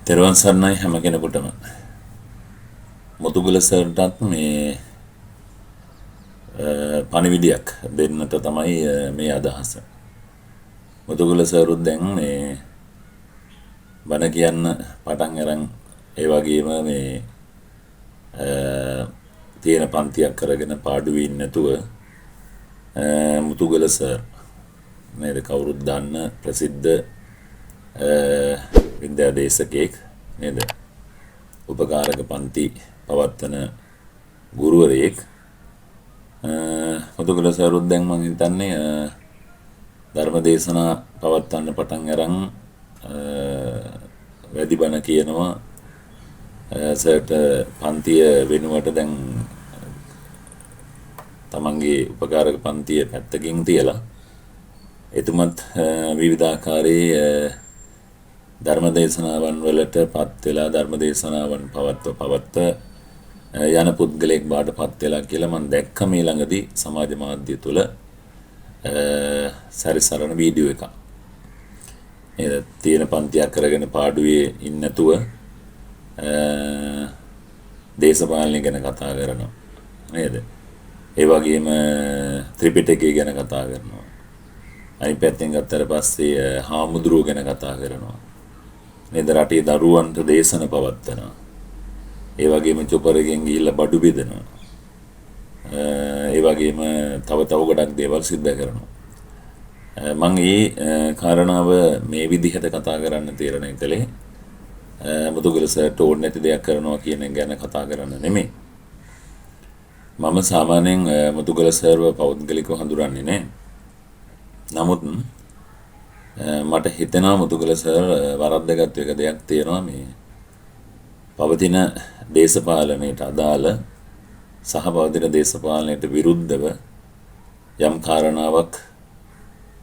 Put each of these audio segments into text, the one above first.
තෙරුවන් සරණයි හැම කෙනෙකුටම. මුතුගල සර්ටත් මේ පණිවිඩයක් දෙන්නට තමයි මේ අදහස. මුතුගල සරුත් දැන් මේ බණ කියන්න පටන් අරන් ඒ වගේම මේ තියෙන පන්තියක් කරගෙන පාඩුවේ ඉන්නේ නැතුව මුතුගල සර් නේද කවුරුත් දන්න ප්‍රසිද්ධ විද්‍යාදේශකයෙක් නේද? උපකාරක පන්ති පවත්වන ගුරුවරයෙක්. මුතුගල සරුත් දැන් මම හිතන්නේ ධර්ම දේශනා පවත්වන්න පටන් අරන් වැඩි බණ කියනවා. සර්ට පන්තිය වෙනුවට දැන් තමන්ගේ උපකාරක පන්තිය පැත්තකින් තියලා එතුමත් විවිධාකාරයේ ධර්ම දේශනාවන් වලට පත් වෙලා ධර්ම දේශනාවන් පවත්ව යන පුද්ගලයෙක් බාටපත් වෙලා කියලා මම දැක්ක මේ ළඟදී සමාජ මාධ්‍ය තුල සැරිසරන වීඩියෝ එකක්. ඒ තියෙන පන්තියක් කරගෙන පාඩුවේ ඉන්නේ නැතුව දේශපාලනය ගැන කතා කරනවා නේද? ඒ වගේම ත්‍රිපිටකය ගැන කතා කරනවා. අනිත් පැත්තෙන් ගත්තට පස්සේ හාමුදුරුවෝ ගැන කතා කරනවා. නේද? රටේ දරුවන්ට දේශන පවත්වනවා. ඒ වගේම චොපරගෙන් ගිහිල්ලා බඩු බෙදනවා. ඒ වගේම තව ගොඩක් දේවල් සිද්ධ කරනවා. මම මේ කාරණාව මේ විදිහට කතා කරන්න තීරණය කළේ මුතුගල සර්ට ඕනේ නැති දෙයක් කරනවා කියන ගැන කතා කරන්න නෙමෙයි. මම සාමාන්‍යයෙන් මුතුගල සර්ව පෞද්ගලිකව හඳුරන්නේ නැහැ. නමුත් මට හිතෙනවා මුතුගල සර් වරද්දගත්තු එක දෙයක් තියෙනවා මේ පවතින දේශපාලනයට අදාළ සහ පවතින දේශපාලනයට විරුද්ධව යම් කාරණාවක්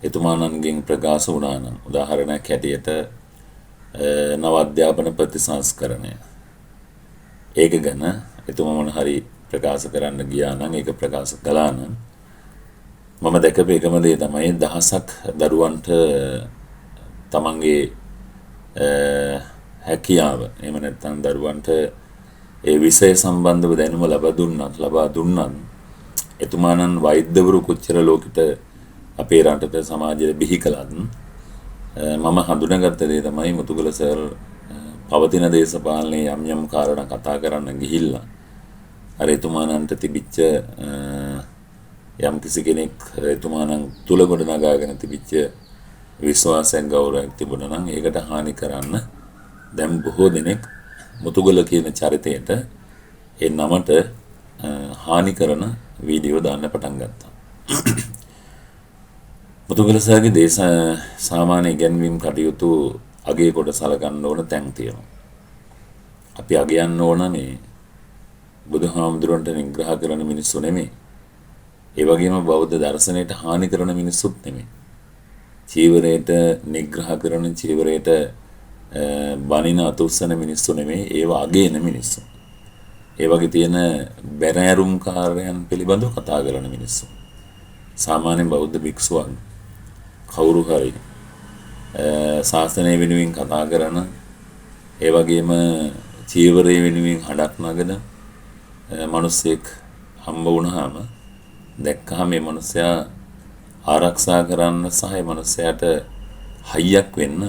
එතුමාණන්ගෙන් ප්‍රකාශ වුණා නම් උදාහරණයක් හැටියට නව අධ්‍යාපන ප්‍රතිසංස්කරණය. ඒක ගැන එතුමා මොන හරි ප්‍රකාශ කරන්න ගියා නම් ඒක ප්‍රකාශ කළා නම් මම දැකපු එකම දේ තමයි දහසක් දරුවන්ට තමන්ගේ හැකියාව එහෙම නැත්නම් දරුවන්ට ඒ විෂය සම්බන්ධව දැනුම ලබා දුන්නත් එතුමාණන් වෛද්‍යවරු කොච්චර ලෝකෙට අපේ රටට සමාජයට බිහි කළත් මම හඳුනාගත්ත දේ තමයි මුතුගල සර් පවතින දේශපාලනයේ යම් කාරණා කතා කරන්න ගිහිල්ලා අර එතුමාණන්ට තිබිච්ච යම් කිසි කෙනෙක් එතුමාණන් තුල ගොඩ නගාගෙන තිබිච්ච විශ්වාසයෙන් ගෞරවයක් තිබුණා නම් ඒකට හානි කරන්න දැන් බොහෝ දෙනෙක් මුතුගල කියන චරිතයට ඒ නමට හානි කරන වීඩියෝ දාන්න පටන් ගත්තා. මුතුගල සර්ගේ සාමාන්‍ය ඉගැන්වීම් කටයුතු අගය කොට සලකන්න ඕන තැන් තියෙනවා. අපි අගයන්න ඕන මේ බුදුහාමුදුරන්ට නිග්‍රහ කරන මිනිස්සු නෙමෙයි. ඒ වගේම බෞද්ධ දර්ශනයට හානි කරන මිනිස්සුත් නෙමෙයි. චීවරයට නිග්‍රහ කරන චීවරයට බනින අතුස්සන මිනිස්සු නෙමෙයි. ඒව අගේන මිනිස්සු. ඒ වගේ තියෙන බැරෑරුම් කාර්යයන් පිළිබඳව කතා කරන මිනිස්සු. සාමාන්‍ය බෞද්ධ භික්ෂුවක් කවුරු හරි ශාසනය වෙනුවෙන් කතා කරන ඒ වගේම චීවරය වෙනුවෙන් හඩක් නගන මිනිස්සෙක් හම්බ වුණාම දැක්කහම මේ මිනිසයා ආරක්ෂා කරන්න සහ මේ මිනිසයාට හයියක් වෙන්න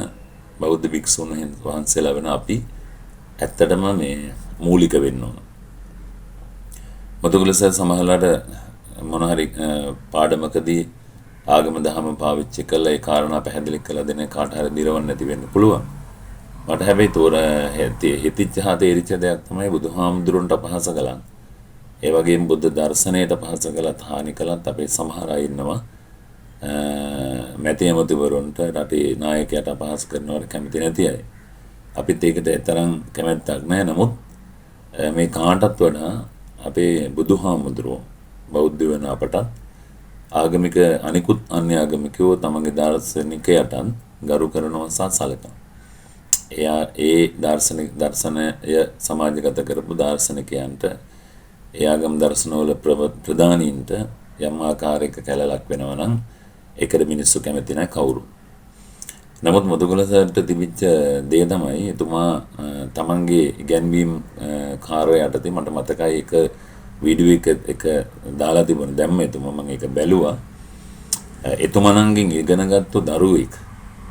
බෞද්ධ භික්ෂුන් වහන්සේලා වෙන අපි ඇත්තටම මේ මූලික වෙන්න ඕන. මුතුගල සර් සමහරලාට මොන හරි පාඩමකදී ආගම දහම පාවිච්චි කළා ඒ කාරණා පැහැදිලි කළ දෙන කාට හරි දිරවන්න නැති වෙන්න පුළුවන්. මට හැබැයි තෝර හිතිච්ච හතේරිච්ච දෙයක් තමයි බුදුහාමුදුරන්ට අපහාස කළා. ඒ වගේම බුද්ධ දර්ශනයට අපහාස කළත් හානි කළත් අපේ සමහර අය ඉන්නවා මැති ඇමතිවරුන්ට රටේ නායකයාට අපහාස කරනවට කැමති නැති අය. අපිත් ඒකට තරම් කැමැත්තක් නැහැ. නමුත් මේ කාටත් වඩා අපේ බුදුහාමුදුරුවෝ බෞද්ධ වෙන අපට ආගමික අනිකුත් අන්‍ය ආගමිකයෝ තමන්ගේ දාර්ශනිකයටත් ගරු කරනවා සහ සලකනවා. එයා ඒ දර්ශනය සමාජගත කරපු දාර්ශනිකයන්ට ඒ ආගම් දර්ශනවල ප්‍රධානීන්ට යම් ආකාරයක කැලලක් වෙනවා නම් ඒකට මිනිස්සු කැමති නැහැ කවුරු. නමුත් මුතුගල සර්ට තිබිච්ච දේ තමයි එතුමා තමන්ගේ ඉගැන්වීම් කාර්ය යටතේ මට මතකයි එක වීඩියෝ එක දාලා තිබුණා. දැම්ම එතුමා මම ඒක බැලුවා. එතුමනන්ගෙන් ඉගෙනගත්තු දරුවෙක්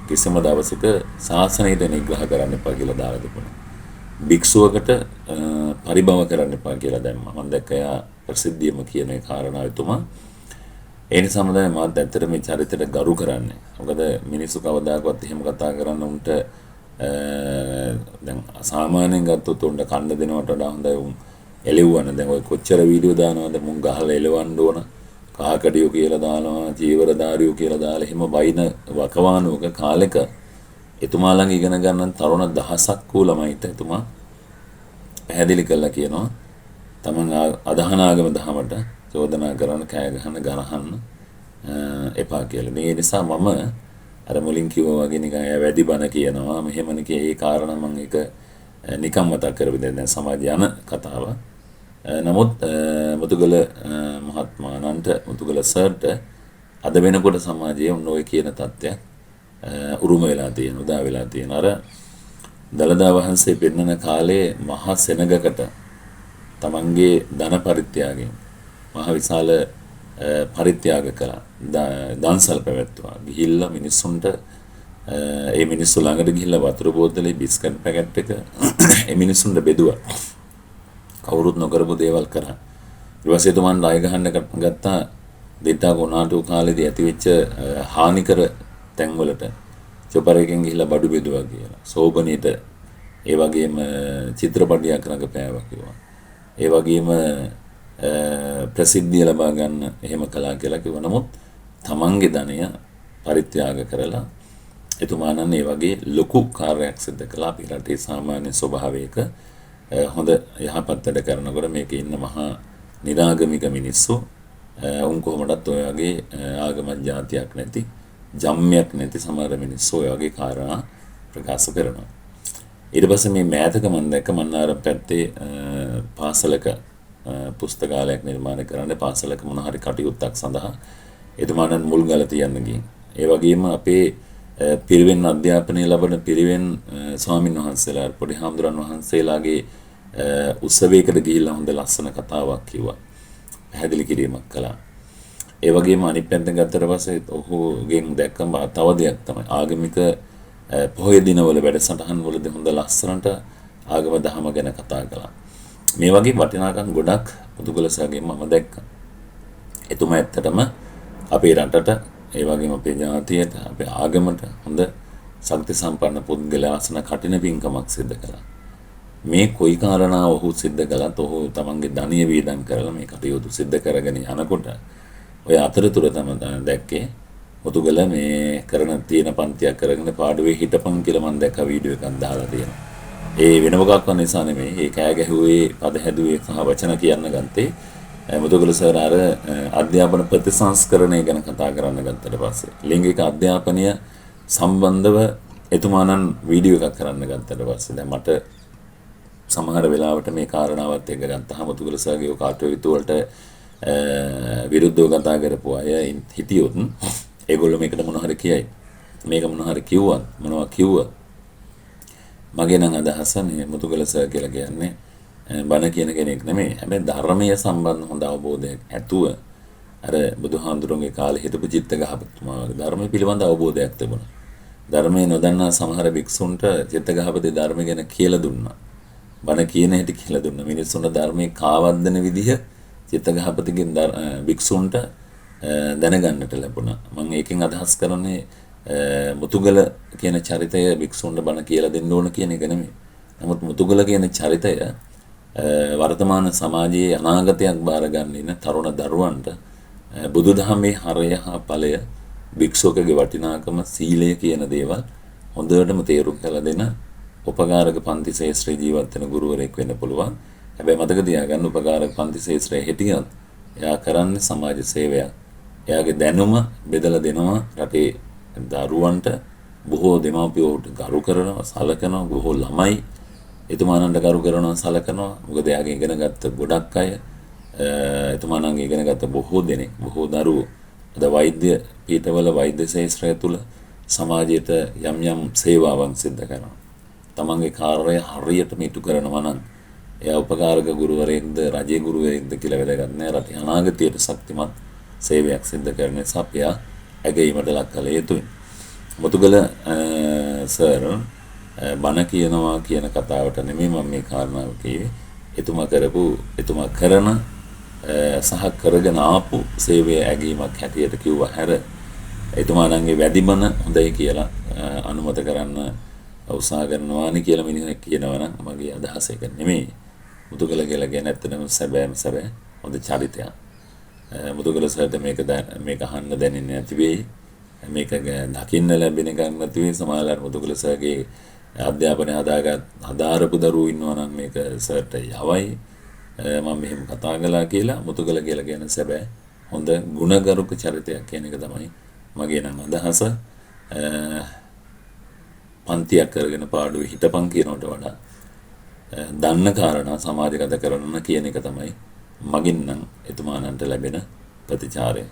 කිසිම දවසක ශාසනයට නිග්‍රහ කරන්න එපා කියලා දාලා තිබුණා. භික්ෂුවකට පරිභව කරන්න එපා කියලා දැම්මා. මම දැක්ක එයා ප්‍රසිද්ධියම කියන ඒ කාරණාව එතුමා. ඒ නිසාම තමයි මාත් ඇත්තට මේ චරිතයට ගරු කරන්නේ. මොකද මිනිස්සු කවදාකවත් එහෙම කතා කරන්න උන්ට දැන් සාමාන්‍යයෙන් ගත්තොත් උන්ට කන්න දෙනවට වඩා හොඳයි උන් එලෙව්වන. දැන් ඔය කොච්චර වීඩියෝ දානවද මුන් ගහලා එලවන්න ඕන. කහකඩියෝ කියලා දානවා, ජීවරධාරියෝ කියලා දාලා එහෙම වයින් වකවානුවක කාලෙක එතුමා ළඟ ඉගෙන ගන්න තරුණ දහසක් වූ ළමයිට එතුමා පැහැදිලි කළා කියනවා තමන් අදහන ආගම දහමට චෝදනා කරන කෑ ගහන ගරහන්න එපා කියලා. මේ නිසා මම අර මුලින් කිව්වා වගේ නිකන් වැඩි බන කියනවා මෙහෙමනේ කිය ඒ කාරණා මම ඒක නිකම් මතක් කරපු දැන් සමාජ යන කතාව. නමුත් මුතුගල මහත්මානන්ට මුතුගල සර්ට අද වෙනකොට සමාජයේ ඔන්න ඔය කියන තත්ත්වයක් උරුම වෙලා තියෙන උදා වෙලා තියෙන. අර දළදා වහන්සේ පෙන්නන කාලේ මහා සෙනගකට තමන්ගේ ධන පරිත්‍යාගයෙන් මහ විශාල පරිත්‍යාග කළා. දන්සල් පැවැත්තුවා. ගිහිල්ලා මිනිස්සුන්ට ඒ මිනිස්සු ළඟට ගිහිල්ලා වතුර බෝතලේ බිස්කට් පැකට් එක ඒ මිනිස්සුන්ට බෙදුවා. කවුරුත් නොකරපු දේවල් කරා. ඊට පස්සේ තුමන් ණය ගහන්න ගත්තා දෙට්ටා කොනාටු කාලේදී ඇතිවෙච්ච හානිකර තැන්වලට චොපරකින් ගිහිල්ලා බඩු බෙදුවා කියලා. සෝබනීට ඒ වගේම චිත්‍රපටියක් රඟපෑවා කිව්වා. ඒ වගේම ප්‍රසිද්ධිය ලබා ගන්න එහෙම කළා කියලා කිව්වා. නමුත් තමන්ගේ ධනය පරිත්‍යාග කරලා එතුමාණන් ඒ වගේ ලොකු කාර්යයක් සිදු කළා. අපි රටේ සාමාන්‍ය ස්වභාවයක හොඳ යහපත් වැඩ කරනකොට මේකේ ඉන්න මහා නිරාගමික මිනිස්සු උන් කොහොමදත් ඔය වගේ ආගමක් જાතියක් නැති ජම්මයක් නැති සමහර මිනිස්සු ඔය වගේ කාරණා ප්‍රකාශ කරනවා. ඊට පස්සේ මේ මෑතක මම දැක්ක මන්නාරම් පැත්තේ පාසලක පුස්තකාලයක් නිර්මාණය කරන්න පාසලක මොන හරි කටයුත්තක් සඳහා එතුමාණන් මුල් ගල තියන්න ගිහින්. ඒ වගේම අපේ පිරිවෙන් අධ්‍යාපනය ලබන පිරිවෙන් ස්වාමින් වහන්සේලා පොඩි හාමුදුරන් වහන්සේලාගේ උත්සවයකට ගිහිල්ලා හොඳ ලස්සන කතාවක් කිව්වා. පැහැදිලි කිරීමක් කළා. ඒ වගේම අනිත් පැත්තෙන් ගත්තට පස්සේ ඔහුගෙන් දැක්කම තව දෙයක් තමයි ආගමික පොහොය දිනවල වැඩසටහන් වලදී හොඳ ලස්සනට ආගම දහම ගැන කතා කළා. මේ වගේ වටිනාකම් ගොඩක් මුතුගලසගෙන් මම දැක්කා. එතුමා ඇත්තටම අපේ රටට ඒ වගේම අපේ ජාතියට අපේ ආගමට හොඳ ශක්ති සම්පන්න පුද්ගලයා අසන කටින පින්කමක් සිදු කළා. මේ කොයි කාරණාව ඔහු සිද්ධ කළත් ඔහු තමන්ගේ ධනිය වේදම් කරලා මේ කටයුතු සිද්ධ කරගෙන යනකොට ඔය අතරතුර තමයි දැක්කේ මුතුගල මේ කරන තියෙන පන්තියක් කරගෙන පාඩුවේ හිටපන් කියලා මම දැක්ක වීඩියෝ එකක් දාලා තියෙනවා. ඒ වෙන මොකක්වත් නිසා නෙමෙයි. ඒ කෑ ගැහුවේ පද හැදුවේ සහ වචන කියන්න ගත්තේ මුතුගල සර් අර අධ්‍යාපන ප්‍රතිසංස්කරණය ගැන කතා කරන්න ගත්තට පස්සේ ලිංගික අධ්‍යාපනය සම්බන්ධව එතුමාණන් වීඩියෝ එකක් කරන්න ගත්තට පස්සේ දැන් මට සමහර වෙලාවට මේ කාරණාවත් එක්ක ගත්තාම මුතුගල සර්ගේ කටයුතු වලට විරුද්ධව කතා කරපු අය හිටියොත් ඒගොල්ලෝ මේකට මොන හරි කියයි. මේක මොන හරි කිව්වත් මොනවා කිව්වා මගේ නම් අදහස මේ මුතුගල සර් කියලා කියන්නේ බණ කියන කෙනෙක් නෙමෙයි. හැබැයි ධර්මීය සම්බන්ධ හොඳ අවබෝධයක් ඇතුව අර බුදුහාඳුරුන්ගේ කාලේ හිටපු චිත්තගහපතිතුමා වගේ ධර්මයේ පිළිබඳ අවබෝධයක් තිබුණා. ධර්මයේ නොදන්නා සමහර භික්ෂුන්ට චිත්තගහපති ධර්ම ගැන කියලා දුන්නා. බණ කියන හැටි කියලා දුන්නා. මිනිස්සුන්ට ධර්මයේ කාවද්දන විදිහ චිත්තගහපතිගෙන් භික්ෂුන්ට දැනගන්නට ලැබුණා. මම ඒකෙන් අදහස් කරන්නේ මුතුගල කියන චරිතය භික්ෂුන්ට බණ කියලා දෙන්න ඕන කියන එක නෙමෙයි. නමුත් මුතුගල කියන චරිතය වර්තමාන සමාජයේ අනාගතයක් බාර ගන්න ඉන්න තරුණ දරුවන්ට බුදුදහමේ හරය හා ඵලය භික්ෂුවකගේ වටිනාකම සීලය කියන දේවල් හොඳටම තේරුම් කරලා දෙන උපකාරක පන්ති ශාස්ත්‍රයේ ජීවත් වෙන ගුරුවරයෙක් වෙන්න පුළුවන්. හැබැයි මතක තියාගන්න උපකාරක පන්ති ශාස්ත්‍රයේ හිටියත් එයා කරන්නේ සමාජ සේවයක්. එයාගේ දැනුම බෙදලා දෙනවා රටේ දරුවන්ට බොහෝ දෙමාපියෝට ගරු කරනවා සලකනවා බොහෝ ළමයි එතුමාණන්ට ගරු කරනවා සලකනවා. මොකද එයාගේ ඉගෙනගත්ත ගොඩක් අය එතුමාණන්ගේ ඉගෙනගත්ත බොහෝ දෙනෙක් බොහෝ දරුවෝ අද වෛද්‍ය පීඨවල වෛද්‍ය ශාස්ත්‍රය තුල සමාජයට යම් යම් සේවාවන් සිදු කරනවා. තමන්ගේ කාර්යය හරියටම ඉටු කරනවා නම් එයා උපකාරක ගුරුවරයෙක්ද රජයේ ගුරුවරයෙක්ද කියලා වැදගත් නෑ. රටේ අනාගතයට ශක්තිමත් සේවයක් සිදු කරන නිසා අපි ඇගීමට ලක් කළ යුතුයි. මුතුගල සර් බණ කියනවා කියන කතාවට නෙමෙයි මම මේ කාරණාව කිව්වේ. එතුමා කරන සහ කරගෙන ආපු සේවයේ ඇගීමක් හැටියට කිව්වා හැර එතුමාණන්ගේ වැඩිමන හොඳයි කියලා අනුමත කරන්න උත්සාහ කරනවානි කියලා මිනිහෙක් කියනවනම් මගේ අදහස ඒක නෙමෙයි. මුතුගල කියලා කියන ඇත්තටම සැබෑ හොඳ චරිතයක්. මුතුගල සර්ට මේක අහන්න දැනෙන්නේ නැති වෙයි. මේක දකින්න ලැබෙන එකක් නැති වෙයි. සමහරවල් මුතුගල සර්ගේ අධ්‍යාපනය හදාරපු දරුවෝ ඉන්නවා නම් මේක සර්ට යවයි. මම මෙහෙම කතා කළා කියලා මුතුගල කියලා කියන සැබෑ හොඳ ගුණගරුක චරිතයක් කියන එක තමයි මගේ නම් අදහස. පන්තියක් කරගෙන පාඩුවේ හිටපන් කියනකට වඩා දන්න කාරණා සමාජගත කරන්න කියන එක තමයි මගින් නම් එතුමාණන්ට ලැබෙන ප්‍රතිචාරය.